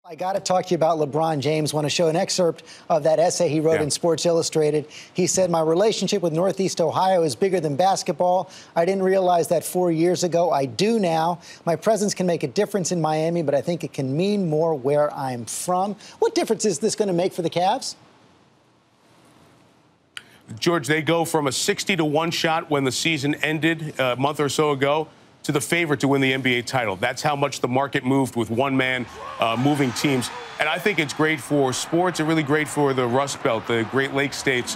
I got to talk to you about LeBron James. Want to show an excerpt of that essay he wrote in Sports Illustrated. He said, "My relationship with Northeast Ohio is bigger than basketball. I didn't realize that 4 years ago. I do now. My presence can make a difference in Miami, but I think it can mean more where I'm from." What difference is this going to make for the Cavs? George, they go from a 60-1 shot when the season ended a month or so ago to the favorite to win the NBA title. That's how much the market moved with one man moving teams. And I think it's great for sports and really great for the Rust Belt, the Great Lakes states,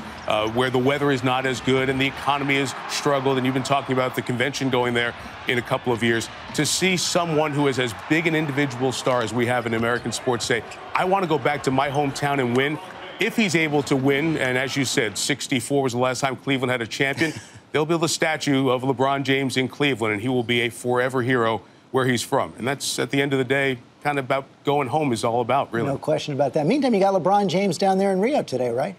where the weather is not as good and the economy has struggled. And you've been talking about the convention going there in a couple of years. To see someone who is as big an individual star as we have in American sports say, I want to go back to my hometown and win. If he's able to win, and as you said, 64 was the last time Cleveland had a champion, they'll build a statue of LeBron James in Cleveland, and he will be a forever hero where he's from. And that's, at the end of the day, kind of about going home is all about, really. No question about that. Meantime, you got LeBron James down there in Rio today, right?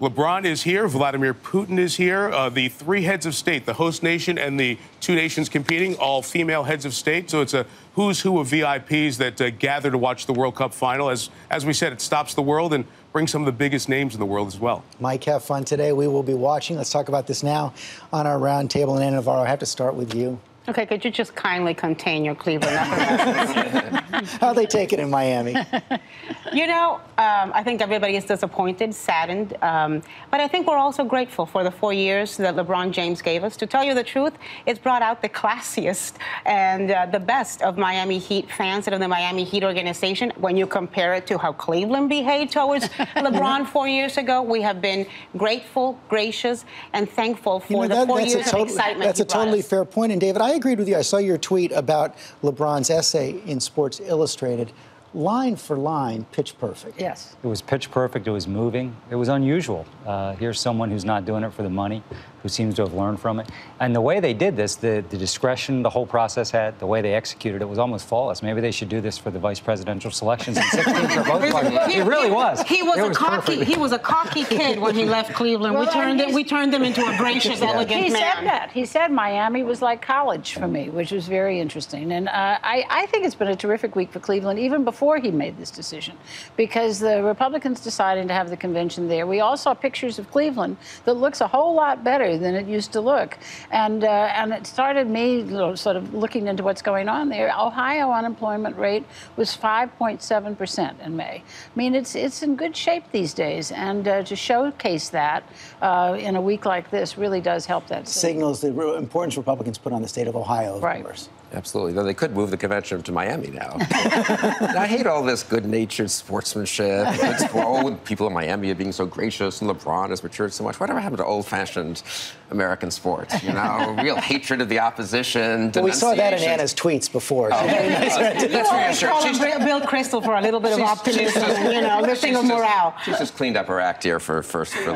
LeBron is here. Vladimir Putin is here. The three heads of state, the host nation and the two nations competing, all female heads of state. So it's a who's who of VIPs that gather to watch the World Cup final. As we said, it stops the world and brings some of the biggest names in the world as well. Mike, have fun today. We will be watching. Let's talk about this now on our roundtable. And Anna Navarro, I have to start with you. Okay, could you just kindly contain your Cleveland efforts? How they take it in Miami? You know, I think everybody is disappointed, saddened, but I think we're also grateful for the 4 years that LeBron James gave us. To tell you the truth, it's brought out the classiest and the best of Miami Heat fans and of the Miami Heat organization. When you compare it to how Cleveland behaved towards LeBron 4 years ago, we have been grateful, gracious, and thankful for the 4 years of excitement. That's a totally fair point. And David, I agreed with you. I saw your tweet about LeBron's essay in Sports Illustrated. Line for line, pitch perfect. Yes. It was pitch perfect. It was moving. It was unusual. Here's someone who's not doing it for the money, who seems to have learned from it. And the way they did this, the discretion the whole process had, the way they executed it was almost flawless. Maybe they should do this for the vice presidential selections in 16 for both parties. It really was. He was a cocky kid when he left Cleveland. Well, we turned him into a gracious, elegant man. He said that. He said Miami was like college for me, which was very interesting. And I think it's been a terrific week for Cleveland, even before he made this decision, because the Republicans deciding to have the convention there. We all saw pictures of Cleveland that looks a whole lot better than it used to look, and it started me sort of looking into what's going on there. Ohio unemployment rate was 5.7% in May. I mean, it's in good shape these days, and to showcase that in a week like this really does help that city. Signals the importance Republicans put on the state of Ohio, of course. Absolutely. Though they could move the convention to Miami now. I hate all this good-natured sportsmanship. People in Miami are being so gracious, and LeBron has matured so much. Whatever happened to old-fashioned American sports? You know, real hatred of the opposition. Well, we saw that in Anna's tweets before. That's reassuring. Bill Crystal for a little bit of optimism and, lifting of morale. She's just cleaned up her act here for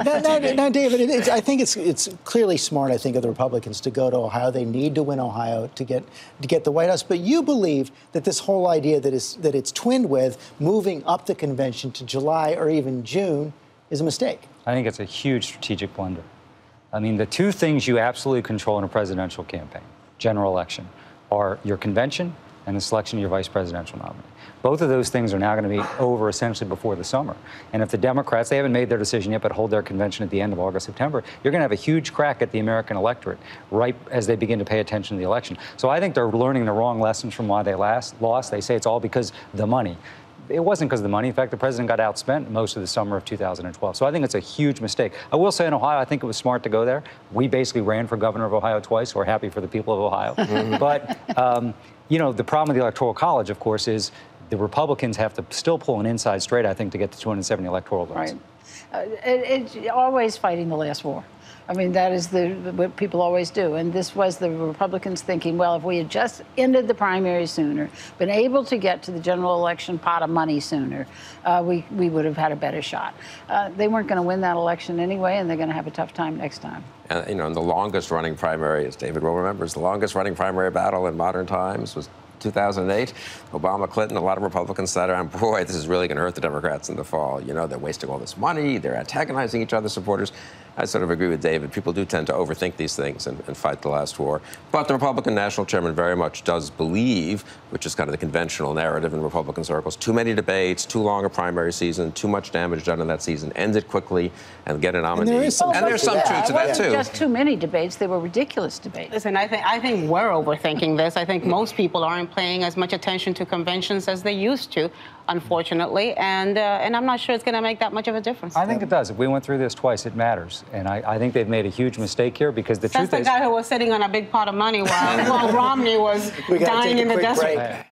Now, David, I think it's clearly smart, I think, of the Republicans to go to Ohio. They need to win Ohio to get the White House. But you believe that this whole idea that it's twinned with moving up the convention to July or even June is a mistake. I think it's a huge strategic blunder. I mean, the two things you absolutely control in a presidential campaign, general election, are your convention and the selection of your vice presidential nominee. Both of those things are now going to be over essentially before the summer. And if the Democrats, they haven't made their decision yet, but hold their convention at the end of August, September, you're going to have a huge crack at the American electorate right as they begin to pay attention to the election. So I think they're learning the wrong lessons from why they lost. They say it's all because the money. It wasn't because of the money. In fact, the president got outspent most of the summer of 2012. So I think it's a huge mistake. I will say in Ohio, I think it was smart to go there. We basically ran for governor of Ohio twice. We're happy for the people of Ohio. But, the problem with the Electoral College, of course, is the Republicans have to still pull an inside straight, I think, to get to 270 electoral votes. Right. It's always fighting the last war. I mean, that is what people always do. And this was the Republicans thinking, well, if we had just ended the primary sooner, been able to get to the general election pot of money sooner, we would have had a better shot. They weren't going to win that election anyway, and they're going to have a tough time next time. And, in the longest-running primary, as David will remember, the longest-running primary battle in modern times was 2008, Obama, Clinton, a lot of Republicans sat around, boy, this is really going to hurt the Democrats in the fall. They're wasting all this money. They're antagonizing each other's supporters. I sort of agree with David. People do tend to overthink these things and fight the last war. But the Republican national chairman very much does believe, which is kind of the conventional narrative in Republican circles, too many debates, too long a primary season, too much damage done in that season, end it quickly and get a nominee. And there's some truth to that, too. Just too many debates. They were ridiculous debates. Listen, I think we're overthinking this. I think most people aren't paying as much attention to conventions as they used to, unfortunately, and I'm not sure it's going to make that much of a difference. I think it does. If we went through this twice, it matters. And I think they've made a huge mistake here because the truth is... That's the guy who was sitting on a big pot of money while Romney was dying in the desert.